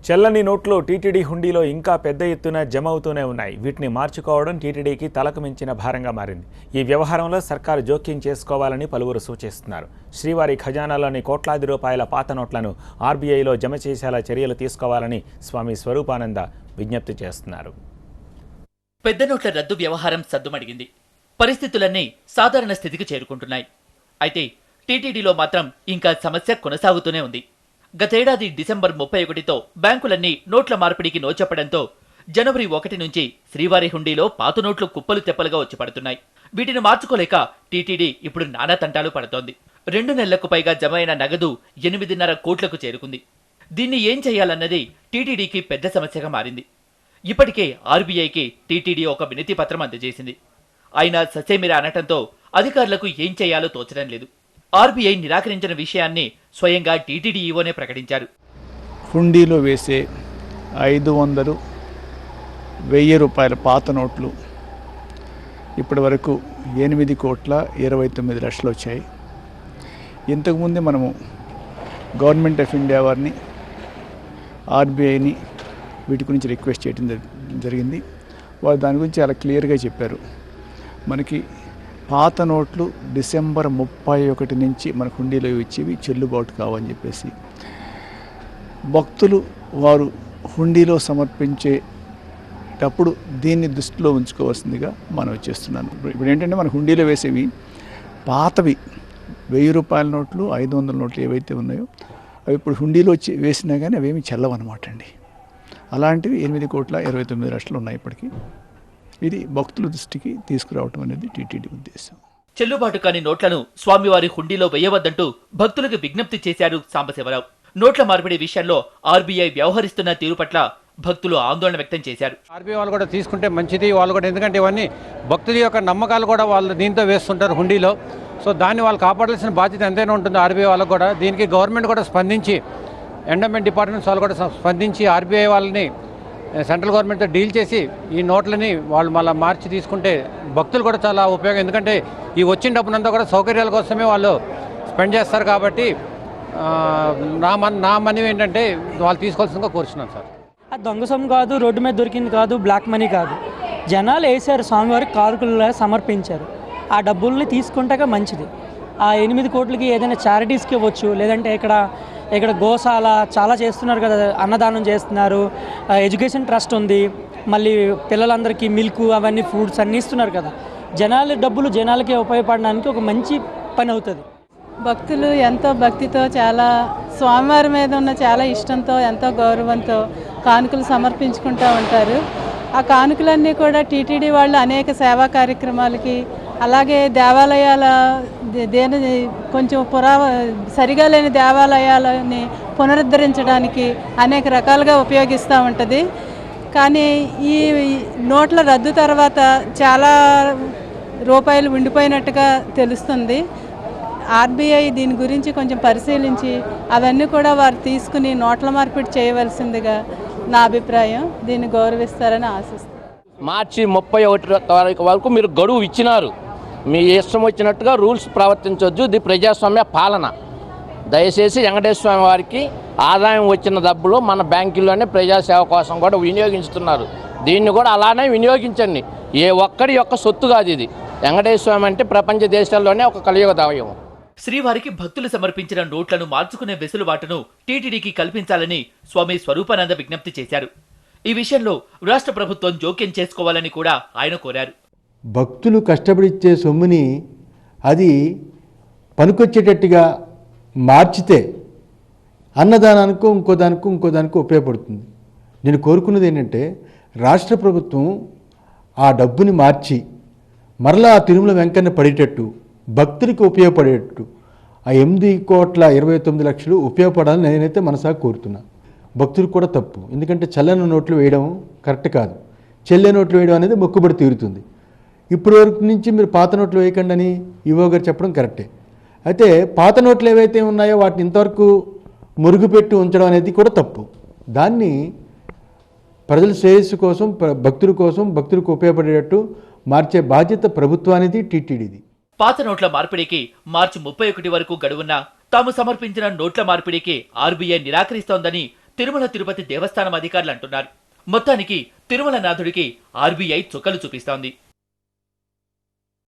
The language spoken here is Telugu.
చెల్లని నోట్లు టీటీడీ హుండీలో ఇంకా పెద్ద ఎత్తున జమ అవుతూనే ఉన్నాయి. వీటిని మార్చుకోవడం టీటీడీకి తలకు మించిన భారంగా మారింది. ఈ వ్యవహారంలో సర్కారు జోక్యం చేసుకోవాలని పలువురు సూచిస్తున్నారు. శ్రీవారి ఖజానాలోని కోట్లాది రూపాయల పాత నోట్లను ఆర్బీఐలో జమ చేసేలా చర్యలు తీసుకోవాలని స్వామి స్వరూపానంద విజ్ఞప్తి చేస్తున్నారు. పెద్ద నోట్ల రద్దు వ్యవహారం సద్దుమడిగింది. పరిస్థితులన్నీ సాధారణ స్థితికి చేరుకుంటున్నాయి. అయితే టీటీడీలో మాత్రం ఇంకా సమస్య కొనసాగుతూనే ఉంది. గతేడాది డిసెంబర్ 31తో బ్యాంకులన్నీ నోట్ల మార్పిడికి నోచెప్పడంతో జనవరి 1 నుంచి శ్రీవారి హుండీలో పాత నోట్లు కుప్పలు తెప్పలుగా వచ్చి పడుతున్నాయి. వీటిని మార్చుకోలేక టీటీడీ ఇప్పుడు నానా తంటాలు పడుతోంది. 2 నెలలకు పైగా జమైన నగదు 8.5 కోట్లకు చేరుకుంది. దీన్ని ఏం చేయాలన్నది టీటీడీకి పెద్ద సమస్యగా మారింది. ఇప్పటికే ఆర్బీఐకి టీటీడీ ఒక వినతి పత్రం అందజేసింది. అయినా ససేమిరా అనటంతో అధికారులకు ఏం చేయాలో తోచడం లేదు. ఆర్బీఐ నిరాకరించిన విషయాన్ని స్వయంగా టీటీడీ ఈవోనే ప్రకటించారు. హుండీలో వేసే 500, 1000 రూపాయల పాత నోట్లు ఇప్పటి వరకు 8,29,00,000 వచ్చాయి. ఇంతకుముందే మనము గవర్నమెంట్ ఆఫ్ ఇండియా వారిని, ఆర్బీఐని వీటి గురించి రిక్వెస్ట్ చేయడం జరిగింది. వాళ్ళు దాని గురించి చాలా క్లియర్గా చెప్పారు. మనకి పాత నోట్లు డిసెంబర్ 31 నుంచి మన హుండీలో ఇచ్చేవి చెల్లుబాటు కావని చెప్పేసి భక్తులు వారు హుండీలో సమర్పించేటప్పుడు దీన్ని దృష్టిలో ఉంచుకోవాల్సిందిగా మనం చేస్తున్నాను. ఇప్పుడు ఏంటంటే మన హుండీలో వేసేవి పాతవి 1000 రూపాయల నోట్లు, 500 నోట్లు ఏవైతే ఉన్నాయో అవి ఇప్పుడు హుండీలో వేసినా కానీ అవేమి చెల్లవన్నమాట అండి. అలాంటివి 8,29,00,000 ఉన్నాయి ఇప్పటికీ. ఇది భక్తుల దృష్టికి తీసుకురావటం అనేది టీటీడీ ఉద్దేశం. చెల్లుబాటు కాని నోట్లను స్వామివారి హుండీలో వేయవద్దంటూ భక్తులకు విజ్ఞప్తి చేశారు సాంబశివరావు. నోట్ల మార్పిడి విషయంలో ఆర్బీఐ వ్యవహరిస్తున్న తీరు పట్ల భక్తులు ఆందోళన వ్యక్తం చేశారు. ఆర్బీఐ వాళ్ళు కూడా తీసుకుంటే మంచిది. వాళ్ళు కూడా, ఎందుకంటే ఇవన్నీ భక్తుల యొక్క నమ్మకాలు కూడా వాళ్ళు దీంతో వేస్తుంటారు హుండీలో. సో దాన్ని వాళ్ళు కాపాడాల్సిన బాధ్యత ఎంతైనా ఉంటుంది ఆర్బీఐ వాళ్ళకు కూడా. దీనికి గవర్నమెంట్ కూడా స్పందించి, ఎండోమెంట్ డిపార్ట్మెంట్స్ వాళ్ళు కూడా స్పందించి ఆర్బీఐ వాళ్ళని సెంట్రల్ గవర్నమెంట్తో డీల్ చేసి ఈ నోట్లని వాళ్ళు మళ్ళీ మార్చి తీసుకుంటే భక్తులు కూడా చాలా ఉపయోగం. ఎందుకంటే ఈ వచ్చిన డబ్బునంతా కూడా సౌకర్యాల కోసమే వాళ్ళు స్పెండ్ చేస్తారు. కాబట్టి నా మనీ ఏంటంటే వాళ్ళు తీసుకోవాల్సిందిగా కోరుచున్నాను సార్. అది దొంగ సొమ్ము కాదు, రోడ్డు మీద దొరికింది కాదు, బ్లాక్ మనీ కాదు. జనాలు వేసారు, స్వామివారికి కానుకలు సమర్పించారు. ఆ డబ్బుల్ని తీసుకుంటాక మంచిది. ఆ 8 కోట్లకి ఏదైనా చారిటీస్కి ఇవ్వచ్చు. లేదంటే ఇక్కడ గోశాల చాలా చేస్తున్నారు కదా, అన్నదానం చేస్తున్నారు, ఎడ్యుకేషన్ ట్రస్ట్ ఉంది, మళ్ళీ పిల్లలందరికీ మిల్క్ అవన్నీ ఫ్రూట్స్ అన్నీ ఇస్తున్నారు కదా. జనాల డబ్బులు జనాలకే ఉపయోగపడడానికి ఒక మంచి పని అవుతుంది. భక్తులు ఎంతో భక్తితో, చాలా స్వామివారి మీద ఉన్న చాలా ఇష్టంతో, ఎంతో గౌరవంతో కానుకలు సమర్పించుకుంటూ ఉంటారు. ఆ కానుకలన్నీ కూడా టీటీడీ వాళ్ళు అనేక సేవా కార్యక్రమాలకి, అలాగే దేవాలయాల కొంచెం సరిగా లేని దేవాలయాలని పునరుద్ధరించడానికి అనేక రకాలుగా ఉపయోగిస్తూ ఉంటుంది. కానీ ఈ నోట్ల రద్దు తర్వాత చాలా రూపాయలు ఉండిపోయినట్టుగా తెలుస్తుంది. ఆర్బీఐ దీని గురించి కొంచెం పరిశీలించి అవన్నీ కూడా వారు తీసుకుని నోట్ల మార్పిడి చేయవలసిందిగా నా అభిప్రాయం. దీన్ని గౌరవిస్తారని ఆశిస్తాను. మార్చి 31 తారీఖు వరకు మీరు గడువు ఇచ్చినారు. మీ ఇష్టం వచ్చినట్టుగా రూల్స్ ప్రవర్తించవద్దు. ఇది ప్రజాస్వామ్య పాలన. దయచేసి వెంకటేశ్వర స్వామి వారికి ఆదాయం వచ్చిన డబ్బులు మన బ్యాంకుల్లోనే ప్రజాసేవ కోసం కూడా వినియోగించుతున్నారు. దీన్ని కూడా అలానే వినియోగించండి. ఏ ఒక్కడి యొక్క సొత్తు కాదు ఇది. వెంకటేశ్వర స్వామి అంటే ప్రపంచ దేశాల్లోనే ఒక కలియుగ దైవం. శ్రీవారికి భక్తులు సమర్పించిన నోట్లను మార్చుకునే వెసులుబాటును టీటీడీకి కల్పించాలని స్వామి స్వరూపానంద విజ్ఞప్తి చేశారు. ఈ విషయంలో రాష్ట్ర ప్రభుత్వం జోక్యం చేసుకోవాలని కూడా ఆయన కోరారు. భక్తులు కష్టపడిచ్చే సొమ్ముని అది పనికొచ్చేటట్టుగా మార్చితే అన్నదానానికో ఇంకో దానికో ఉపయోగపడుతుంది. నేను కోరుకున్నది ఏంటంటే రాష్ట్ర ప్రభుత్వం ఆ డబ్బుని మార్చి మరలా ఆ తిరుమల వెంకన్న పడేటట్టు, భక్తులకి ఉపయోగపడేటట్టు ఆ 8,29,00,000 ఉపయోగపడాలని నేనైతే మనసాగా కోరుతున్నా. భక్తులకు కూడా తప్పు. ఎందుకంటే చల్లని నోట్లు వేయడం కరెక్ట్ కాదు. చెల్లె నోట్లు వేయడం అనేది మొక్కుబడి తీరుతుంది. ఇప్పటి వరకు నుంచి మీరు పాత నోట్లు వేయకండి అని ఈవో గారు చెప్పడం కరెక్టే. అయితే పాత నోట్లు ఏవైతే ఉన్నాయో వాటిని ఇంతవరకు మురుగుపెట్టి ఉంచడం అనేది కూడా తప్పు. దాన్ని ప్రజల శ్రేయస్సు కోసం, భక్తుల కోసం, భక్తులకు ఉపయోగపడేటట్టు మార్చే బాధ్యత ప్రభుత్వానిది, టీటీడీది. పాత నోట్ల మార్పిడికి మార్చి 31 వరకు గడువున్నా తాము సమర్పించిన నోట్ల మార్పిడికి ఆర్బీఐ నిరాకరిస్తోందని తిరుమల తిరుపతి దేవస్థానం అధికారులు అంటున్నారు. మొత్తానికి తిరుమల నాథుడికి ఆర్బీఐ చుక్కలు చూపిస్తోంది.